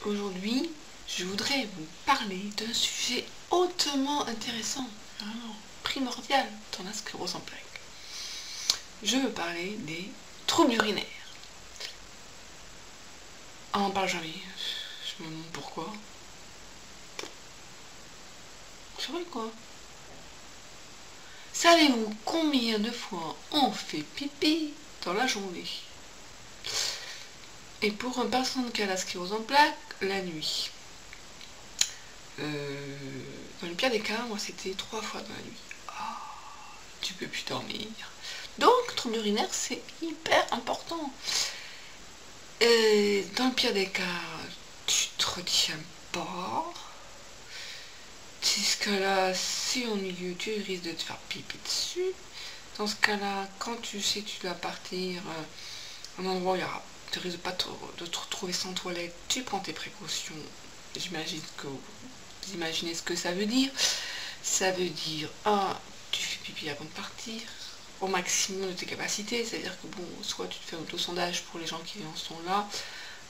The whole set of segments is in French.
Aujourd'hui, je voudrais vous parler d'un sujet hautement intéressant, vraiment primordial dans la sclérose en plaques. Je veux parler des troubles urinaires. On n'en parle jamais. Je me demande pourquoi. C'est vrai quoi. Savez-vous combien de fois on fait pipi dans la journée? Et pour une personne qui a la sclérose en plaques, la nuit. Dans le pire des cas, moi c'était 3 fois dans la nuit. Tu peux plus dormir. Donc, trouble urinaire, c'est hyper important. Dans le pire des cas, tu te retiens pas. Dans ce cas-là, si au milieu, tu risques de te faire pipi dessus. Dans ce cas-là, quand tu sais que tu dois partir à un endroit où il y aura, tu risques pas de te retrouver sans toilette, tu prends tes précautions. J'imagine que vous imaginez ce que ça veut dire. Ça veut dire, tu fais pipi avant de partir, au maximum de tes capacités, c'est-à-dire que bon, soit tu te fais un auto-sondage pour les gens qui en sont là,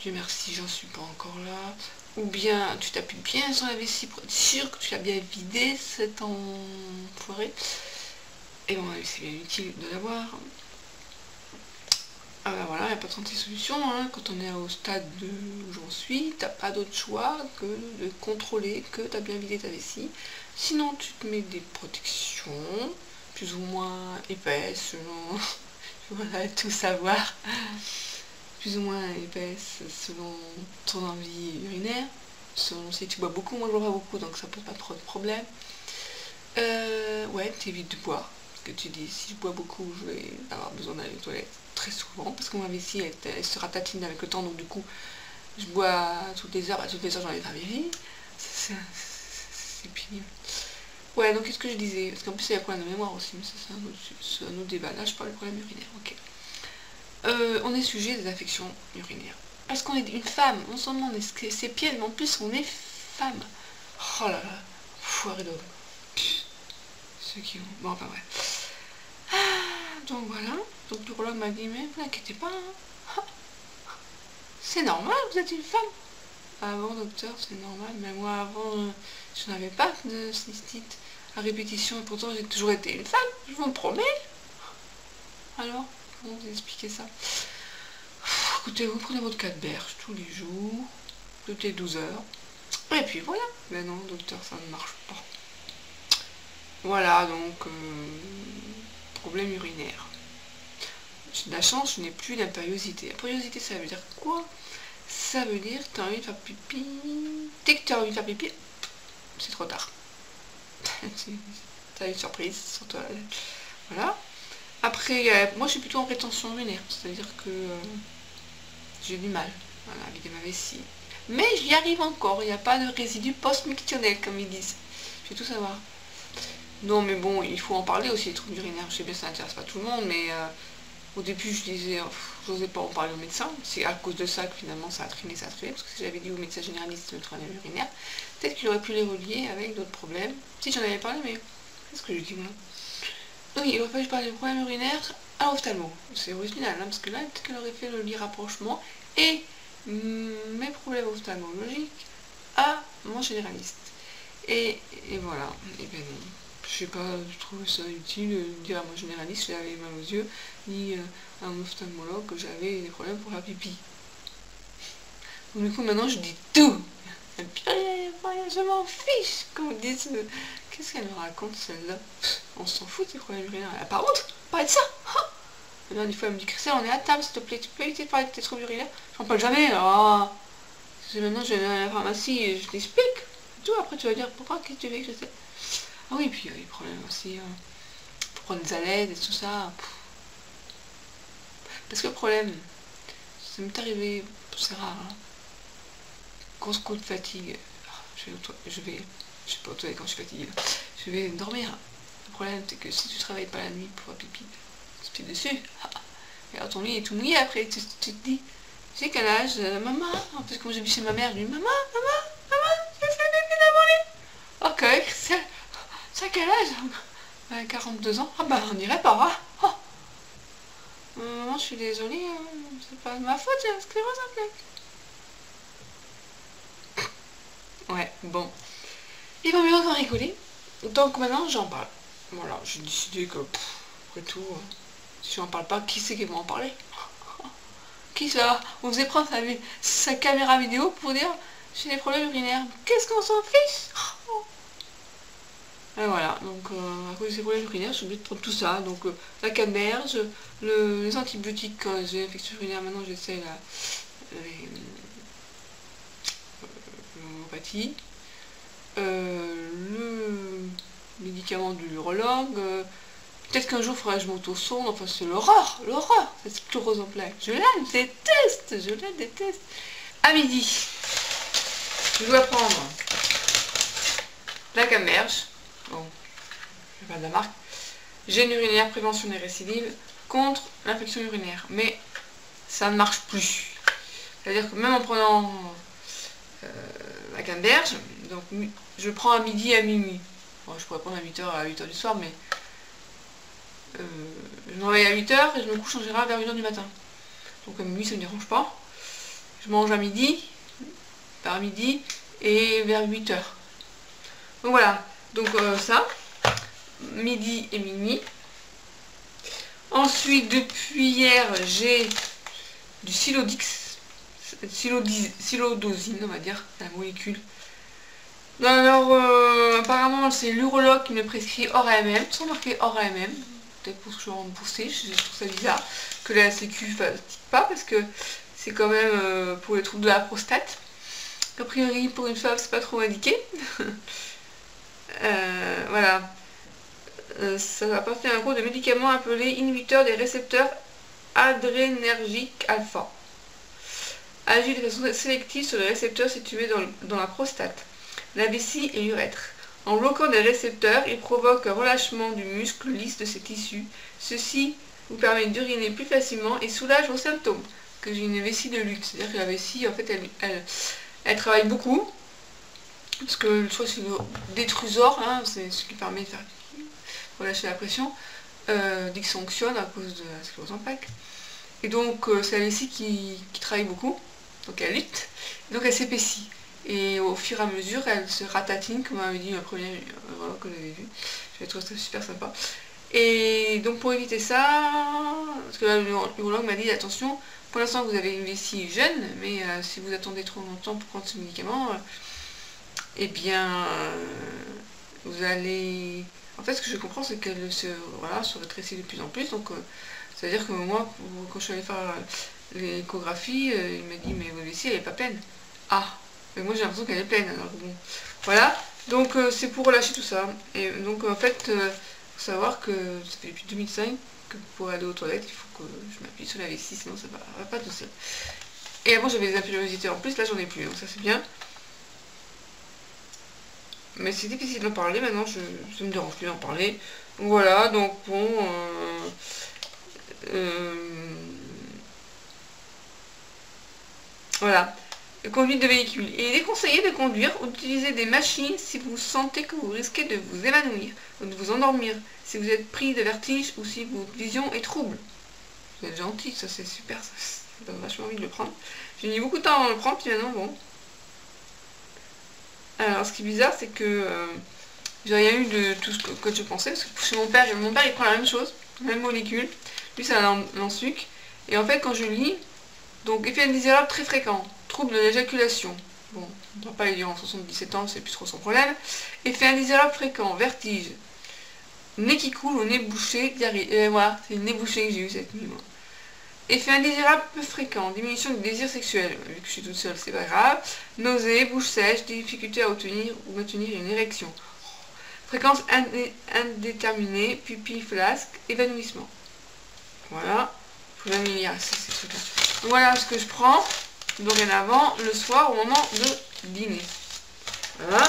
Dieu merci, j'en suis pas encore là, ou bien tu t'appuies bien sur la vessie pour être sûr que tu l'as bien vidé, cet enfoiré, et bon, c'est bien utile de l'avoir. Voilà, il n'y a pas 36 solutions, hein. Quand on est au stade où j'en suis, t'as pas d'autre choix que de contrôler que tu as bien vidé ta vessie. Sinon, tu te mets des protections, plus ou moins épaisses, selon, voilà, tout savoir, plus ou moins épaisses selon ton envie urinaire, selon si tu bois beaucoup, moi je bois pas beaucoup, donc ça pose pas trop de problème. Ouais, t'évites de boire, parce que tu dis, si je bois beaucoup, je vais avoir besoin d'aller aux toilettes très souvent, parce que ma vessie, elle se ratatine avec le temps, donc du coup, je bois toutes les heures, j'en ai pas vie. C'est pénible. Ouais, donc qu'est-ce que je disais? Parce qu'en plus, il y a le problème de mémoire aussi, mais ça, c'est un autre débat. Là, je parle du problème urinaire, ok. On est sujet des infections urinaires. Parce qu'on est une femme, non seulement on est ses pieds, mais en plus, on est femme. Oh là là, foiré d'homme. Ceux qui ont... Bon, enfin, bref. Donc voilà, donc l'urologue m'a dit, mais vous inquiétez pas, hein. C'est normal, vous êtes une femme. Ah bon, docteur, c'est normal, mais moi avant, je n'avais pas de cystite à répétition, et pourtant j'ai toujours été une femme, je vous le promets. Alors, comment vous expliquez ça? Écoutez, vous prenez votre 4 berges tous les jours, toutes les 12 heures, et puis voilà. Mais non, docteur, ça ne marche pas. Voilà, donc, problème urinaire. J'ai de la chance, je n'ai plus d'impériosité. Impériosité, ça veut dire quoi? Ça veut dire que tu as envie de faire pipi. Dès que tu as envie de faire pipi, c'est trop tard. T'as une surprise sur toi. Voilà. Après, moi je suis plutôt en rétention urinaire, c'est-à-dire que j'ai du mal à vider ma vessie. Mais j'y arrive encore, il n'y a pas de résidus post-mictionnels comme ils disent. Je vais tout savoir. Non mais bon, il faut en parler aussi des troubles urinaires. Je sais bien que ça n'intéresse pas tout le monde, mais au début je disais, j'osais pas en parler au médecin. C'est à cause de ça que finalement ça a traîné, parce que si j'avais dit au médecin généraliste le problème urinaire, peut-être qu'il aurait pu les relier avec d'autres problèmes. Si j'en avais parlé, mais qu'est-ce que je dis moi? Oui, il aurait fallu parler du problème urinaire à l'ophtalmo. C'est original, hein, parce que là, peut-être qu'elle aurait fait le lit rapprochement et mes problèmes ophtalmologiques à mon généraliste. Et voilà, et ben non. Je sais pas, je trouve ça utile de dire à mon généraliste que j'avais mal aux yeux, ni à un ophtalmologue que j'avais des problèmes pour faire pipi. Donc, du coup, maintenant, je dis tout. Et puis, je m'en fiche, comme vous dites. Qu'est-ce qu'elle me raconte, celle-là? On s'en fout des problèmes urinaires. Par contre, parlez de ça. Maintenant, des fois, elle me dit, Christelle, on est à table, s'il te plaît, tu peux éviter de parler de tes troubles urinaires? J'en parle jamais. Maintenant, je vais à la pharmacie et je t'explique. Tout, après, tu vas dire, pourquoi, qu'est-ce que tu veux, Christelle? Ah oui, puis il y a des problèmes aussi, pour prendre des aides et tout ça. Parce que le problème, ça m'est arrivé, c'est rare, hein. Grosse coup de fatigue, je vais pas aux toilettes quand je suis fatiguée, je vais dormir. Le problème, c'est que si tu travailles pas la nuit pour faire pipi, tu te fais dessus. Et alors ton lit est tout mouillé après, tu te dis, j'ai quel âge, maman? En plus, quand j'ai vu chez ma mère, je lui dis, maman, j'ai fait pipi dans mon lit. Ok, c'est à quel âge? 42 ans. Ah bah, on dirait pas, hein. Maman, je suis désolée, c'est pas de ma faute, j'ai la sclérose en plaques. Bon. Il vaut mieux encore rigoler. Donc maintenant, j'en parle. Voilà, j'ai décidé que, après tout, si on parle pas, qui c'est qui va en parler? Qui ça osait prendre sa caméra vidéo pour dire j'ai des problèmes urinaires. Qu'est-ce qu'on s'en fiche? Et voilà, donc à cause de ces problèmes urinaires, j'ai oublié de prendre tout ça. Donc la canneberge, les antibiotiques quand j'ai une infection urinaire, maintenant j'essaie l'homéopathie, le médicament de l'urologue. Peut-être qu'un jour il faudra que je m'auto-sonde, enfin c'est l'horreur, cette sclérose en plaques. Je la déteste. À midi, je dois prendre la canneberge. Bon, je vais pas de la marque. Gène urinaire, prévention des récidives contre l'infection urinaire. Mais ça ne marche plus. C'est-à-dire que même en prenant la canneberge, donc je prends à midi et à minuit. Bon, je pourrais prendre à 8h à 8h du soir, mais je me réveille à 8h et je me couche en général vers 1h du matin. Donc à minuit ça ne me dérange pas. Je mange à midi, vers midi et vers 8h. Donc voilà, donc ça, midi et minuit. Ensuite, depuis hier, j'ai du Silodix, silodosine, on va dire, la molécule. Alors, apparemment, c'est l'urologue qui me prescrit hors AMM, sans marquer hors AMM. Peut-être pour que je sois remboursée, je trouve ça bizarre que la Sécu ne pratique pas, parce que c'est quand même pour les troubles de la prostate. A priori, pour une femme, c'est pas trop indiqué. Voilà. Ça va apporter un groupe de médicaments appelés inhibiteurs des récepteurs adrénergiques alpha. Agit de façon sélective sur les récepteurs situés dans la prostate, la vessie et l'urètre. En bloquant des récepteurs, il provoque un relâchement du muscle lisse de ces tissus. Ceci vous permet d'uriner plus facilement et soulage vos symptômes. Que j'ai une vessie de luxe, c'est-à-dire que la vessie, en fait, elle travaille beaucoup. Parce que soit c'est le détrusor, hein, c'est ce qui permet de faire relâcher la pression, dit que ça fonctionne à cause de la sclérose en plaques. Et donc c'est la vessie qui travaille beaucoup, donc elle lutte, donc elle s'épaissit. Et au fur et à mesure, elle se ratatine, comme m'avait dit la première que j'avais vue. J'avais trouvé ça super sympa. Et donc pour éviter ça, parce que l'urologue m'a dit attention, pour l'instant vous avez une vessie jeune, mais si vous attendez trop longtemps pour prendre ce médicament, eh bien vous allez... En fait, ce que je comprends, c'est qu'elle se rétrécit de plus en plus. Donc, c'est-à-dire que moi, quand je suis allée faire l'échographie, il m'a dit, mais votre vessie, elle est pas pleine. Ah, mais moi j'ai l'impression qu'elle est pleine. Alors bon, voilà. Donc, c'est pour relâcher tout ça. Et donc, en fait, faut savoir que ça fait depuis 2005 que pour aller aux toilettes, il faut que je m'appuie sur la vessie, sinon ça va pas tout seul. Et avant, j'avais des impériosités en plus, là, j'en ai plus. Donc, ça, c'est bien. Mais c'est difficile d'en parler, maintenant ça me dérange plus d'en parler. Donc voilà, donc bon... voilà. Conduite de véhicule. Il est déconseillé de conduire ou d'utiliser des machines si vous sentez que vous risquez de vous évanouir ou de vous endormir, si vous êtes pris de vertige ou si votre vision est trouble. Vous êtes gentil, ça c'est super, ça donne vachement envie de le prendre. J'ai mis beaucoup de temps à le prendre, puis maintenant bon... Alors, ce qui est bizarre, c'est que j'ai rien eu de tout ce que je pensais, parce que chez mon père il prend la même chose, la même molécule. Lui, c'est un lance-sucre. Et en fait, quand je lis, donc effet indésirable très fréquent, trouble de l'éjaculation. Bon, on ne va pas les dire en 77 ans, c'est plus trop son problème. Effet indésirable fréquent, vertige, nez qui coule ou nez bouché, diarrhée. Et voilà, c'est le nez bouché que j'ai eu cette nuit, moi. Effet indésirable peu fréquent, diminution du désir sexuel, vu que je suis toute seule, c'est pas grave. Nausée, bouche sèche, difficulté à obtenir ou maintenir une érection. Fréquence indéterminée, pupille flasque, évanouissement. Voilà, faut jamais lire ces trucs-là. Voilà ce que je prends dorénavant le soir au moment de dîner. Voilà,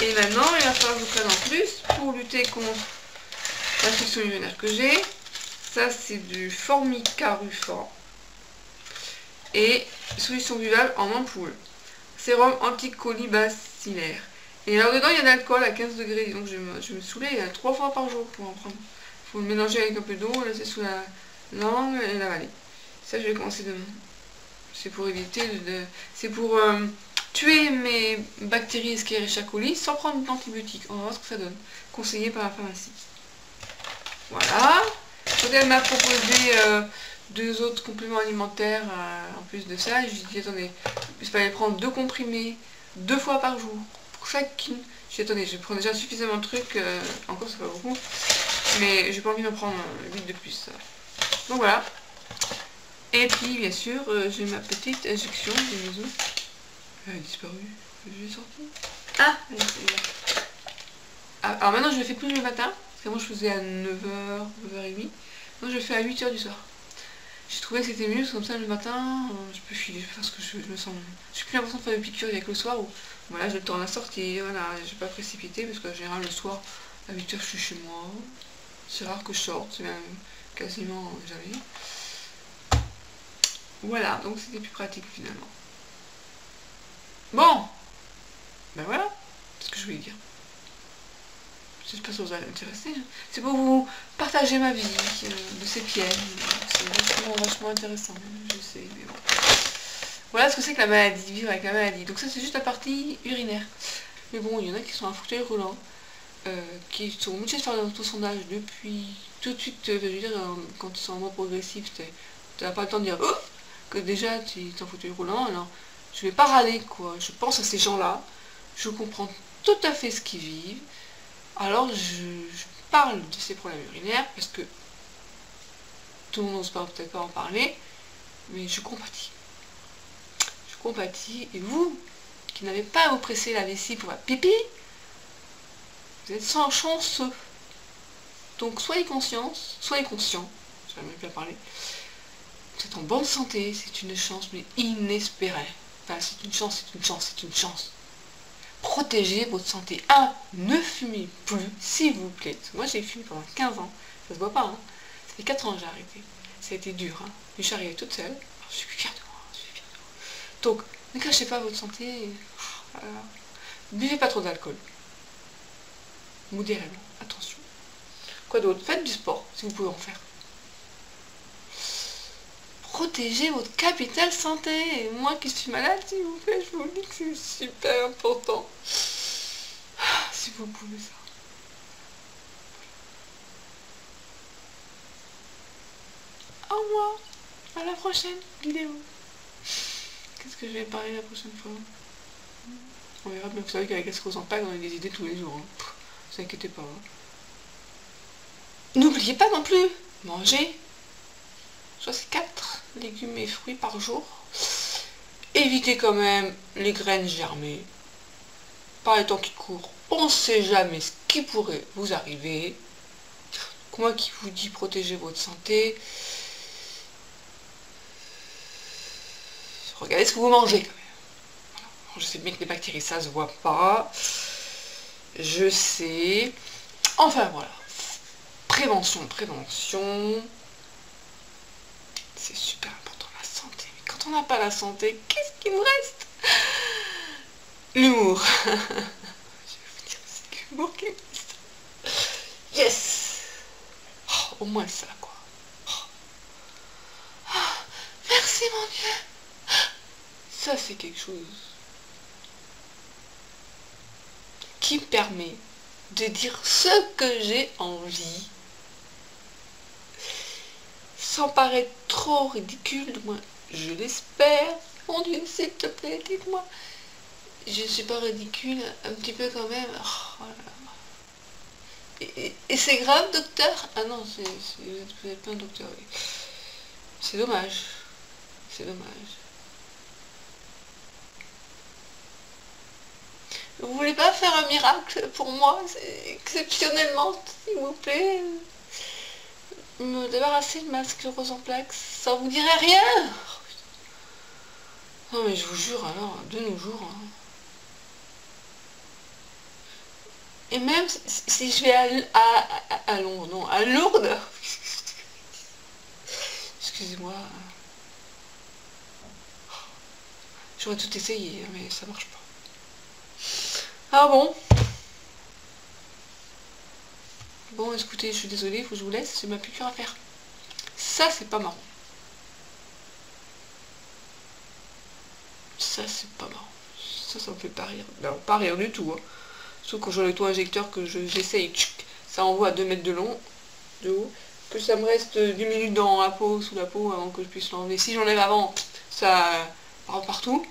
et maintenant il va falloir que je prenne en plus pour lutter contre l'infection urinaire que j'ai. Ça, c'est du Formica-Ruffin. Et solution buvable en ampoule. Sérum anticolibacillaire. Et alors dedans, il y a de l'alcool à 15 degrés. Donc je me saoulais 3 fois par jour pour en prendre. Il faut le mélanger avec un peu d'eau, laisser sous la langue et l'avaler. Ça, je vais commencer demain. C'est pour éviter c'est pour tuer mes bactéries Escherichia coli sans prendre d'antibiotiques. On va voir ce que ça donne. Conseillé par la pharmacie. Voilà. Quand elle m'a proposé 2 autres compléments alimentaires en plus de ça, je lui ai dit attendez, il fallait prendre 2 comprimés 2 fois par jour pour chacune. J'ai dit attendez, je prends déjà suffisamment de trucs, encore c'est pas beaucoup, mais j'ai pas envie d'en prendre 8 de plus. Donc voilà. Et puis bien sûr, j'ai ma petite injection de maison. Elle a disparu. Je l'ai sortie. Ah, elle est là. Alors maintenant je le fais plus le matin, parce qu'avant je faisais à 9h, 9h30. Maintenant je le fais à 8h du soir. J'ai trouvé que c'était mieux, parce que comme ça le matin, je peux filer, je peux faire ce que je me sens. J'ai plus l'impression de faire des piqûres avec le soir où voilà, j'ai le temps de la sortie, voilà, je vais pas précipiter, parce qu'en général le soir, à 8h je suis chez moi. C'est rare que je sorte, c'est même quasiment jamais. Voilà, donc c'était plus pratique finalement. Bon, ben voilà, c'est ce que je voulais dire. J'espère que ça vous a intéressé. C'est pour vous partager ma vie de ces pieds. C'est vachement intéressant, je sais, mais bon. Voilà ce que c'est que la maladie, vivre avec la maladie. Donc ça c'est juste la partie urinaire. Mais bon, il y en a qui sont en fauteuil roulant, qui sont obligés de faire l'autosondage depuis tout de suite, je veux dire, quand ils sont en mode progressif, tu n'as pas le temps de dire oh, que déjà tu es en fauteuil roulant, alors je vais pas râler quoi. Je pense à ces gens-là, je comprends tout à fait ce qu'ils vivent. Alors je parle de ces problèmes urinaires parce que tout le monde n'ose peut-être pas en parler, mais je compatis. Je compatis, et vous, qui n'avez pas à vous presser la vessie pour votre pipi, vous êtes sans chanceux. Donc soyez conscients, j'aimerais bien parler, vous êtes en bonne santé, c'est une chance mais inespérée. Enfin c'est une chance, c'est une chance, c'est une chance. Protégez votre santé. Ne fumez plus, s'il vous plaît. Moi j'ai fumé pendant 15 ans, ça se voit pas, hein. Ça fait 4 ans que j'ai arrêté. Ça a été dur, hein. Mais je suis arrivée toute seule. Alors, je suis fière de moi, je suis fière de moi. Donc, ne cachez pas votre santé. Buvez pas trop d'alcool. Modérément, attention. Quoi d'autre? Faites du sport, si vous pouvez en faire. Protégez votre capital santé. Et moi qui suis malade, s'il vous plaît, je vous dis que c'est super important. Si vous pouvez ça. Au revoir. À la prochaine vidéo. Qu'est-ce que je vais parler la prochaine fois? On verra bien. Vous savez qu'avec la sclérose en plaques, on a des idées tous les jours. Hein. Ne vous inquiétez pas. Hein. N'oubliez pas non plus, manger 4 légumes et fruits par jour. Évitez quand même les graines germées. Par les temps qui courent, on ne sait jamais ce qui pourrait vous arriver. Moi qui vous dis protégez votre santé, regardez ce que vous mangez quand même. Je sais bien que les bactéries ça se voit pas. Je sais. Enfin voilà. Prévention. C'est super important la santé. Mais quand on n'a pas la santé, qu'est-ce qu'il nous reste? L'humour. Je vais vous dire, c'est l'humour qui me reste. Yes. Oh, au moins ça quoi. Oh. Merci mon Dieu. Ça c'est quelque chose qui me permet de dire ce que j'ai envie sans paraître trop ridicule, moi je l'espère. Mon Dieu, s'il te plaît, dites-moi. Je suis pas ridicule, un petit peu quand même. Oh, et c'est grave, docteur? Ah non, vous n'êtes pas un docteur. Oui. C'est dommage. C'est dommage. Vous voulez pas faire un miracle pour moi, exceptionnellement, s'il vous plaît? Me débarrasser de ma sclérose en plaques, ça vous dirait rien? Non mais je vous jure alors, de nos jours. Hein. Et même si je vais à Londres, non, à Lourdes. Excusez-moi. J'aurais tout essayé, mais ça marche pas. Ah bon? Bon, écoutez, je suis désolée, il faut que je vous laisse, j'ai ma piqûre à faire. Ça, c'est pas marrant. Ça, c'est pas marrant. Ça me fait pas rire. Non, pas rire du tout. Hein. Sauf quand j'ai le injecteur que j'essaye, ça envoie à 2 mètres de long, de haut, que ça me reste 10 minutes dans la peau, sous la peau, avant que je puisse l'enlever. Si j'enlève avant, ça part partout.